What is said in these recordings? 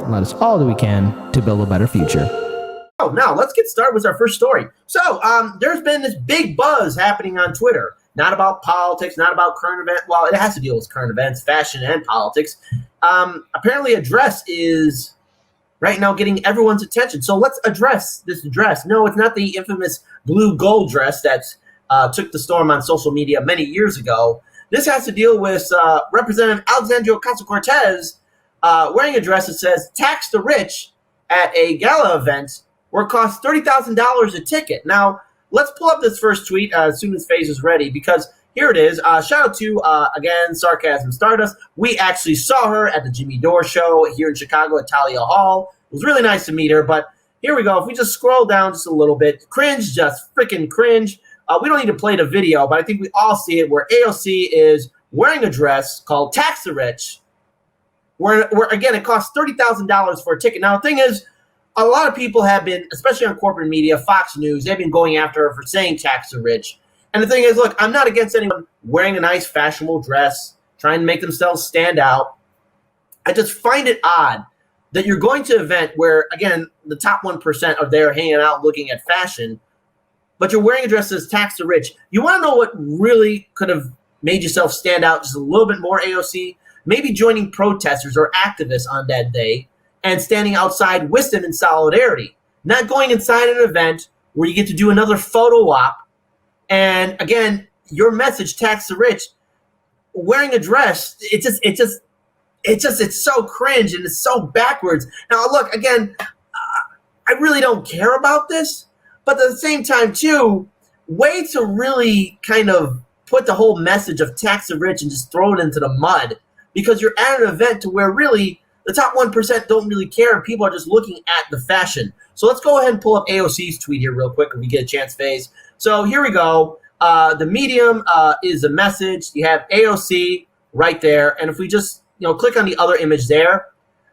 and let us all do we can to build a better future. Oh, now let's get started with our first story. So there's been this big buzz happening on Twitter, not about politics, not about current events. Well, it has to deal with current events, fashion, and politics. Apparently a dress is right now getting everyone's attention. So let's address this dress. No, it's not the infamous blue gold dress that took the storm on social media many years ago. This has to deal with Representative Alexandria Ocasio-Cortez wearing a dress that says "Tax the Rich" at a gala event where it costs $30,000 a ticket. Now, let's pull up this first tweet as soon as FaZe is ready, because here it is. Shout out to, again, Sarcasm Stardust. We actually saw her at the Jimmy Dore show here in Chicago at Talia Hall. It was really nice to meet her, but here we go. If we just scroll down just a little bit, cringe, just freaking cringe. We don't need to play the video, but I think we all see it, where AOC is wearing a dress called Tax the Rich, where again, it costs $30,000 for a ticket. Now, the thing is, a lot of people have been, especially on corporate media, Fox News, they've been going after her for saying tax the rich. And the thing is, look, I'm not against anyone wearing a nice fashionable dress, trying to make themselves stand out. I just find it odd that you're going to an event where, again, the top 1% are there hanging out looking at fashion, but you're wearing a dress that says tax the rich. You want to know what really could have made yourself stand out just a little bit more, AOC? Maybe joining protesters or activists on that day and standing outside with them in solidarity, not going inside an event where you get to do another photo op. And again, your message, tax the rich, wearing a dress, it's so cringe and it's so backwards. Now, look, again, I really don't care about this, but at the same time, too, way to really kind of put the whole message of tax the rich and just throw it into the mud, because you're at an event to where really the top 1% don't really care, and people are just looking at the fashion. So let's go ahead and pull up AOC's tweet here real quick if we get a chance, FaZe. So here we go. The medium is the message. You have AOC right there. And if we just click on the other image there,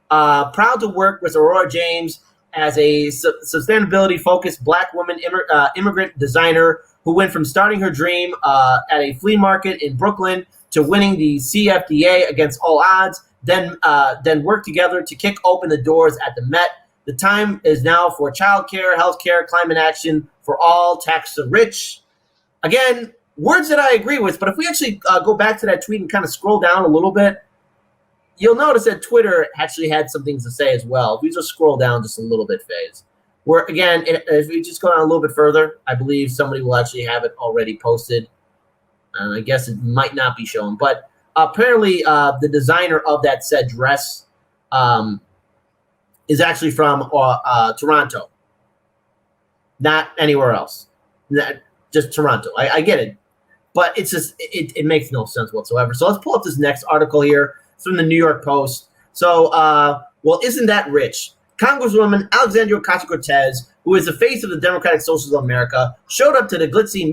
proud to work with Aurora James as a sustainability-focused Black woman immigrant designer who went from starting her dream at a flea market in Brooklyn to winning the CFDA against all odds, then work together to kick open the doors at the Met. The time is now for childcare, healthcare, climate action for all, tax the rich. Again, words that I agree with, but if we actually go back to that tweet and kind of scroll down a little bit, you'll notice that Twitter actually had some things to say as well. If we just scroll down just a little bit, FaZe, where again, if we just go down a little bit further, I believe somebody will actually have it already posted. And I guess it might not be shown, but apparently the designer of that said dress is actually from Toronto, not anywhere else. Just Toronto. I get it, but it's just it makes no sense whatsoever. So let's pull up this next article here. It's from the New York Post. So, well, isn't that rich? Congresswoman Alexandria Ocasio-Cortez, who is the face of the Democratic Socialists of America, showed up to the glitzy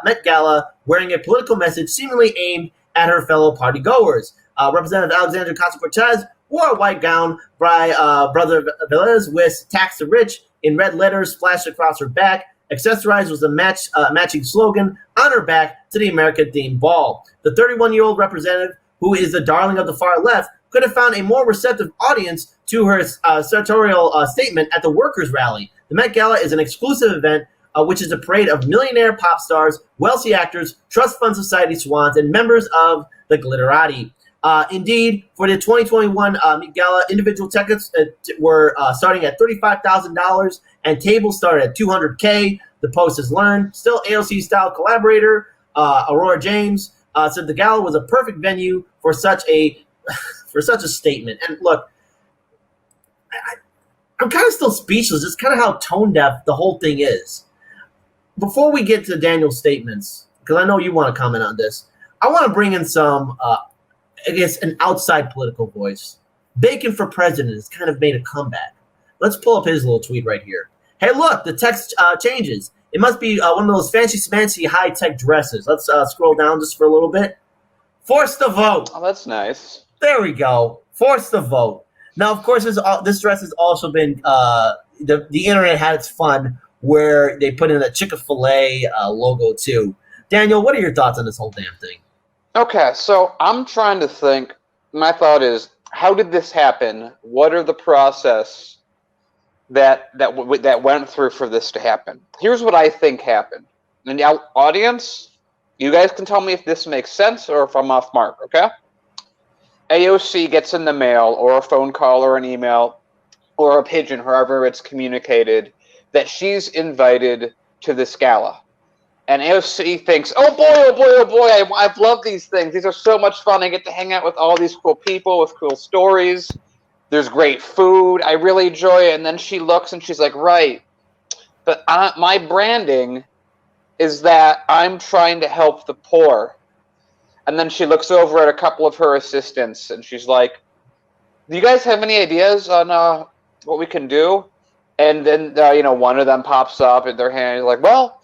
Met Gala wearing a political message seemingly aimed at her fellow partygoers. Representative Alexandria Ocasio-Cortez wore a white gown by Brother Velez with "Tax the Rich" in red letters splashed across her back, accessorized with a matching slogan on her back to the America-themed ball. The 31-year-old representative, who is the darling of the far left, could have found a more receptive audience to her sartorial statement at the workers' rally. The Met Gala is an exclusive event, which is a parade of millionaire pop stars, wealthy actors, trust fund society swans, and members of the glitterati. Indeed, for the 2021 Met Gala, individual tickets were starting at $35,000, and tables started at $200K. The Post has learned. Still, AOC-style collaborator Aurora James said the gala was a perfect venue for such a statement. And look, I'm kind of still speechless. It's kind of how tone deaf the whole thing is. Before we get to Daniel's statements, because I know you want to comment on this, I want to bring in some, I guess, an outside political voice. Bacon for President has kind of made a comeback. Let's pull up his little tweet right here. Hey, look, the text changes. It must be one of those fancy, high-tech dresses. Let's scroll down just for a little bit. Force the vote. Oh, that's nice. There we go. Force the vote. Now, of course, this dress has also been the internet had its fun where they put in a Chick-fil-A logo too. Daniel, what are your thoughts on this whole damn thing? Okay, so I'm trying to think. My thought is, how did this happen? What are the process that went through for this to happen? Here's what I think happened. And now, audience, you guys can tell me if this makes sense or if I'm off mark, okay? AOC gets in the mail or a phone call or an email or a pigeon, however it's communicated, that she's invited to this gala. And AOC thinks, oh boy, I've loved these things. These are so much fun. I get to hang out with all these cool people with cool stories. There's great food. I really enjoy it. And then she looks and she's like, right. But my branding is that I'm trying to help the poor. And then she looks over at a couple of her assistants and she's like, do you guys have any ideas on what we can do? And then, one of them pops up in their hand. Like, well,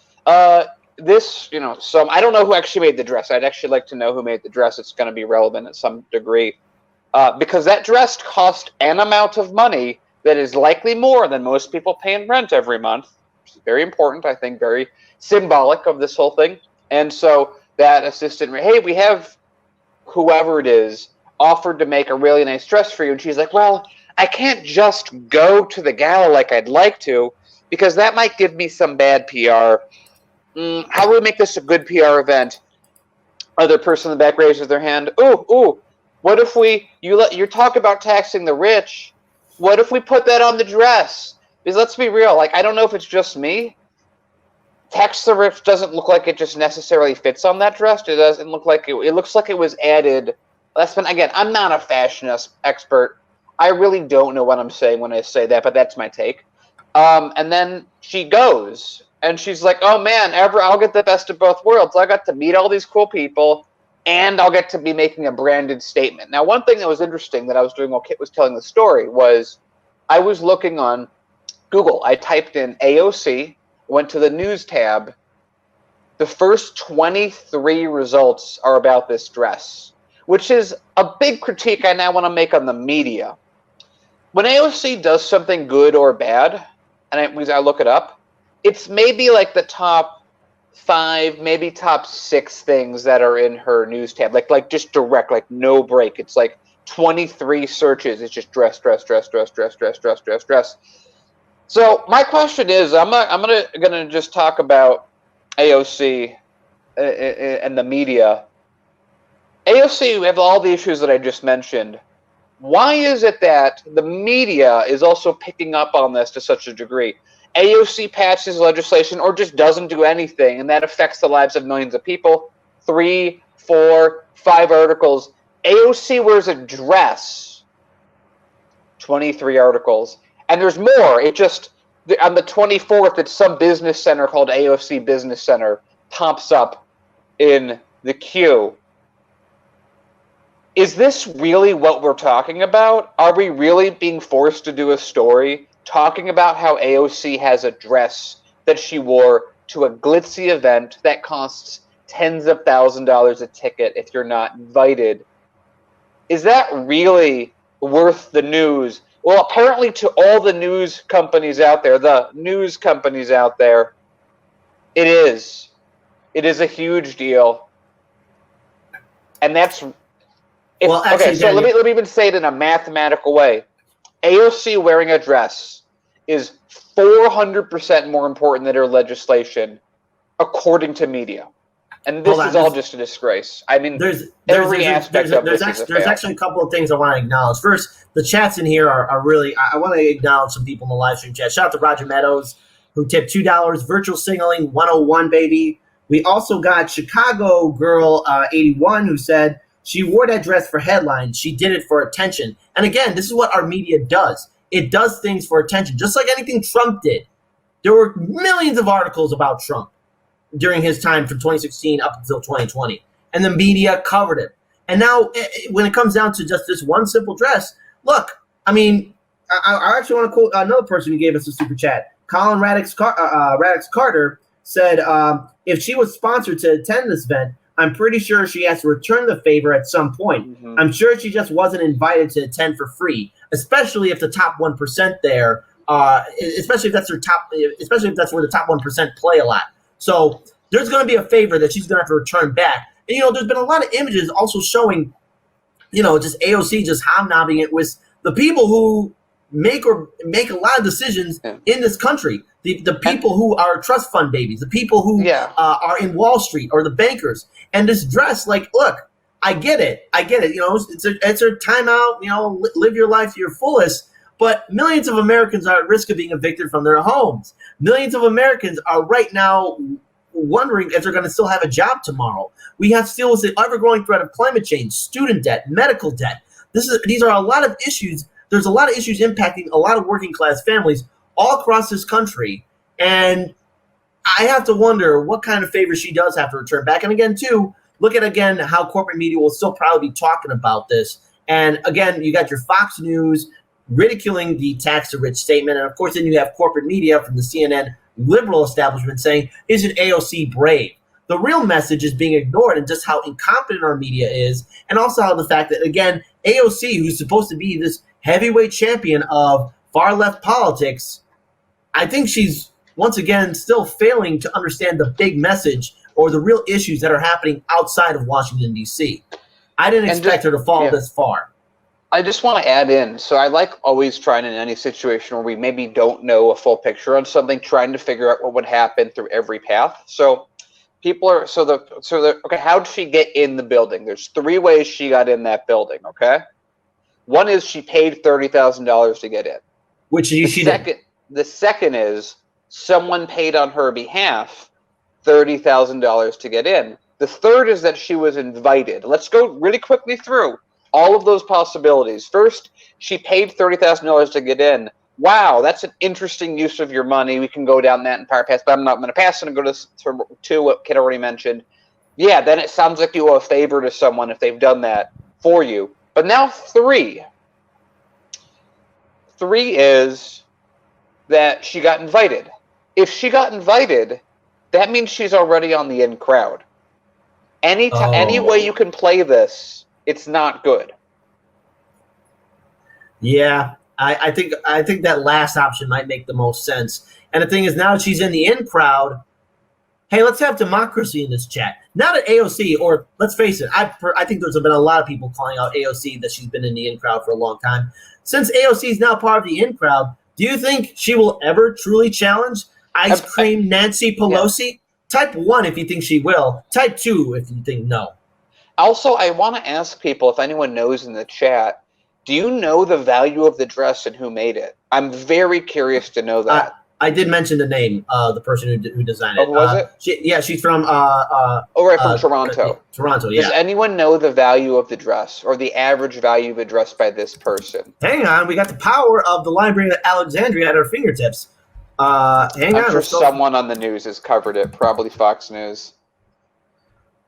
this, so I don't know who actually made the dress. I'd actually like to know who made the dress. It's going to be relevant at some degree. Because that dress cost an amount of money that is likely more than most people pay in rent every month. Which is very important, I think, very symbolic of this whole thing. And so that assistant, hey, we have whoever it is offered to make a really nice dress for you. And she's like, well, I can't just go to the gala like I'd like to because that might give me some bad PR. How do we make this a good PR event? Other person in the back raises their hand. Ooh, what if you talk about taxing the rich. What if we put that on the dress? Because let's be real, I don't know if it's just me. Tax the rich doesn't look like it just necessarily fits on that dress. It doesn't look like it looks like it was added. Again, I'm not a fashion expert. I really don't know what I'm saying when I say that, but that's my take. And then she goes, and she's like, oh man, I'll get the best of both worlds. I got to meet all these cool people, and I'll get to be making a branded statement. Now, one thing that was interesting that I was doing while Kit was telling the story was I was looking on Google. I typed in AOC, went to the news tab. The first 23 results are about this dress, which is a big critique I now want to make on the media. When AOC does something good or bad, and I look it up, it's maybe like the top 5, maybe top 6 things that are in her news tab, like just direct, like no break. It's like 23 searches. It's just dress. So my question is, I'm gonna just talk about AOC and the media. AOC, we have all the issues that I just mentioned. Why is it that the media is also picking up on this to such a degree? AOC passes legislation or just doesn't do anything, and that affects the lives of millions of people. 3, 4, 5 articles. AOC wears a dress. 23 articles. And there's more. It just, on the 24th, it's some business center called AOC Business Center pops up in the queue. Is this really what we're talking about? Are we really being forced to do a story talking about how AOC has a dress that she wore to a glitzy event that costs tens of thousands of dollars a ticket if you're not invited? Is that really worth the news? Well, apparently to all the news companies out there, it is. It is a huge deal. And that's... let me even say it in a mathematical way. AOC wearing a dress is 400% more important than her legislation, according to media. And this is all just a disgrace. I mean, there's actually a couple of things I want to acknowledge. First, the chats in here are really, I want to acknowledge some people in the live stream chat. Shout out to Roger Meadows, who tipped $2. Virtual Signaling 101, baby. We also got Chicago Girl 81, who said, she wore that dress for headlines. She did it for attention. And again, this is what our media does. It does things for attention, just like anything Trump did. There were millions of articles about Trump during his time from 2016 up until 2020. And the media covered it. And now when it comes down to just this one simple dress, look, I mean, I actually want to quote another person who gave us a super chat. Colin Radix Carter said, if she was sponsored to attend this event, I'm pretty sure she has to return the favor at some point. Mm-hmm. I'm sure she just wasn't invited to attend for free, especially if the top 1% there, especially if that's where the top 1% play a lot. So there's going to be a favor that she's going to have to return back. And, there's been a lot of images also showing just AOC just hobnobbing it with the people who make a lot of decisions in this country. The people who are trust fund babies, the people who are in Wall Street, or the bankers. And this dress, like, look, I get it. It's a timeout. Live your life to your fullest. But millions of Americans are at risk of being evicted from their homes. Millions of Americans are right now wondering if they're going to still have a job tomorrow. We have to deal with the ever-growing threat of climate change, student debt, medical debt. These are a lot of issues. There's a lot of issues impacting a lot of working-class families all across this country. And I have to wonder what kind of favor she does have to return back. And again, too, look at, again, how corporate media will still probably be talking about this. And, again, you got your Fox News ridiculing the tax-to-rich statement. And, of course, then you have corporate media from the CNN liberal establishment saying, isn't AOC brave? The real message is being ignored, and just how incompetent our media is, and also how the fact that, again, AOC, who's supposed to be this heavyweight champion of far-left politics, I think she's, once again, still failing to understand the big message or the real issues that are happening outside of Washington, D.C. I didn't expect her to fall this far. I just want to add in, so I like always trying in any situation where we maybe don't know a full picture on something, trying to figure out what would happen through every path. So people are, okay, how did she get in the building? There's 3 ways she got in that building, okay? One is she paid $30,000 to get in. Which she did. The second is someone paid on her behalf $30,000 to get in. The third is that she was invited. Let's go really quickly through all of those possibilities. First, she paid $30,000 to get in. Wow, that's an interesting use of your money. We can go down that in Power Pass, but I'm not going to pass it and go to what Kit already mentioned. Yeah, then it sounds like you owe a favor to someone if they've done that for you. But now 3. 3 is that she got invited. If she got invited, that means she's already on the in crowd. Any way you can play this, it's not good. Yeah, I think that last option might make the most sense. And the thing is, now that she's in the in crowd, hey, let's have democracy in this chat. Now that AOC, or let's face it, I think there's been a lot of people calling out AOC that she's been in the in crowd for a long time. Since AOC is now part of the in crowd, do you think she will ever truly challenge Ice Cream Nancy Pelosi? Yeah. Type 1 if you think she will. Type 2 if you think no. Also, I want to ask people, if anyone knows in the chat, do you know the value of the dress and who made it? I'm very curious to know that. I did mention the name of the person who designed it. Oh, was it? She's from... from Toronto. Toronto, yeah. Does anyone know the value of the dress, or the average value of a dress by this person? Hang on, we got the power of the Library of Alexandria at our fingertips. Hang on. I'm sure someone on the news has covered it, probably Fox News.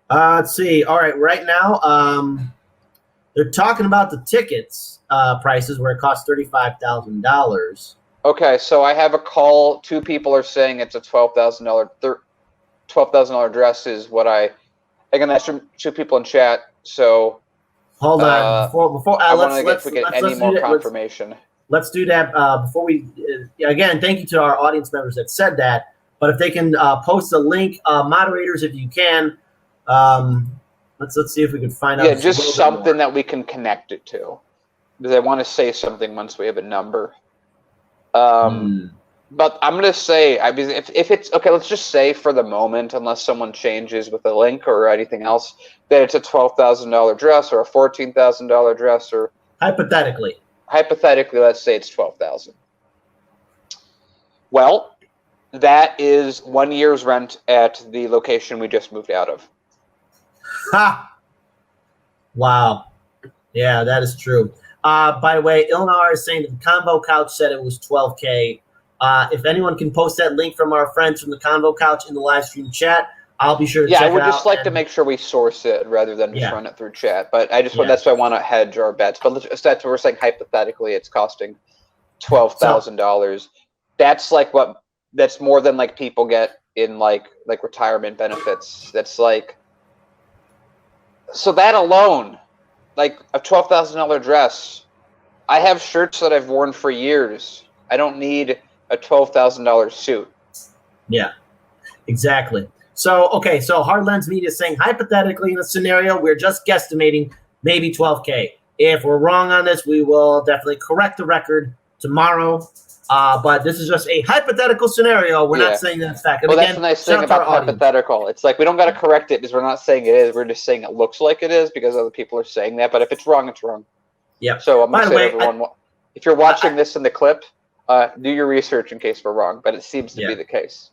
Let's see. All right, right now, they're talking about the tickets prices where it costs $35,000. Okay, so I have a call. 2 people are saying it's a $12,000 dress is what again, that's from 2 people in chat. So hold on. Before I want to get if we get any more confirmation. Let's do that before we. Again, thank you to our audience members that said that. But if they can post a link, moderators, if you can. Let's see if we can find out. Yeah, just something that we can connect it to, because I want to say something once we have a number. But I'm gonna say, I mean, if it's okay, let's just say for the moment, unless someone changes with a link or anything else, that it's a $12,000 dress or a $14,000 dress, or hypothetically, let's say it's $12,000. Well, that is 1 year's rent at the location we just moved out of. Ha! Wow. Yeah, that is true. By the way, Ilnar is saying that the Convo Couch said it was $12K. If anyone can post that link from our friends from the Convo Couch in the live stream chat, I'll be sure to check it out. Yeah, I would just like to make sure we source it rather than just run it through chat. But I just that's why I want to hedge our bets. But that's what we're saying. Hypothetically, it's costing $12,000. That's that's more than like people get in like retirement benefits. That's like, so that alone, like a $12,000 dress. I have shirts that I've worn for years. I don't need a $12,000 suit. Yeah, exactly. So, okay, so Hard Lens Media is saying, hypothetically, in a scenario, we're just guesstimating, maybe 12K. If we're wrong on this, we will definitely correct the record tomorrow. But this is just a hypothetical scenario. We're not saying that it's fact. And well, again, that's the nice shout thing out to our about audience. hypothetical. It's like we don't got to correct it because we're not saying it is. We're just saying it looks like it is because other people are saying that. But if it's wrong, it's wrong. Yeah. So I'm going By to the say to way, everyone, if you're watching this in the clip, do your research in case we're wrong. But it seems to be the case.